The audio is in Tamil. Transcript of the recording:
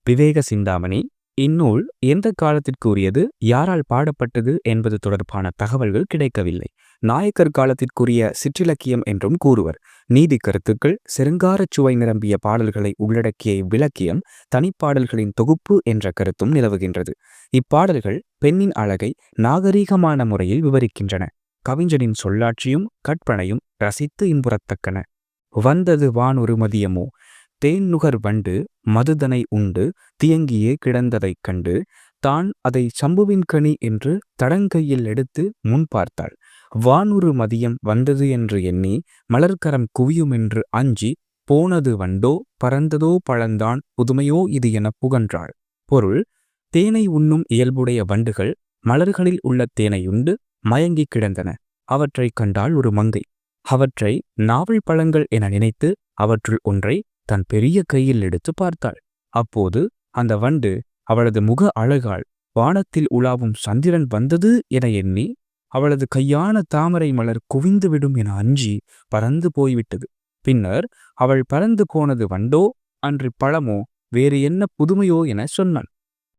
விவேக சிந்தாமணி. இந்நூல் எந்த காலத்திற்கு உரியது, யாரால் பாடப்பட்டது என்பது தொடர்பான தகவல்கள் கிடைக்கவில்லை. நாயக்கர் காலத்திற்குரிய சிற்றிலக்கியம் என்றும் கூறுவர். நீதி கருத்துக்கள், செருங்காரச் சுவை நிரம்பிய பாடல்களை உள்ளடக்கிய இவ்விலக்கியம் தனிப்பாடல்களின் தொகுப்பு என்ற கருத்தும் நிலவுகின்றது. இப்பாடல்கள் பெண்ணின் அழகை நாகரீகமான முறையில் விவரிக்கின்றன. கவிஞனின் சொல்லாட்சியும் கற்பனையும் ரசித்து இன்புறத்தக்கன. வந்தது வானொரு மதியமோ, தேன் நுகர் வண்டு மதுதனை உண்டு தியங்கியே கிடந்ததைக் கண்டு தான் அதை சம்புவின் கனி என்று தடங்கையில் எடுத்து முன் பார்த்தாள். வானுறு மதியம் வந்தது என்று எண்ணி மலர்கரம் குவியுமென்று அஞ்சி போனது வண்டோ பறந்ததோ பழந்தான் புதுமையோ இது என புகன்றாள். பொருள்: தேனை உண்ணும் இயல்புடைய வண்டுகள் மலர்களில் உள்ள தேனையுண்டு மயங்கி கிடந்தன. அவற்றை கண்டாள் ஒரு மங்கை. அவற்றை நாவல் பழங்கள் என நினைத்து அவற்றுள் ஒன்றை தன் பெரிய கையில் எடுத்து பார்த்தாள். அப்போது அந்த வண்டு அவளது முக அழகால் வானத்தில் உலாவும் சந்திரன் வந்தது என எண்ணி அவளது கையான தாமரை மலர் குவிந்துவிடும் என அஞ்சி பறந்து போய்விட்டது. பின்னர் அவள் பறந்து போனது வண்டோ அன்று பழமோ வேறு என்ன புதுமையோ என சொன்னாள்.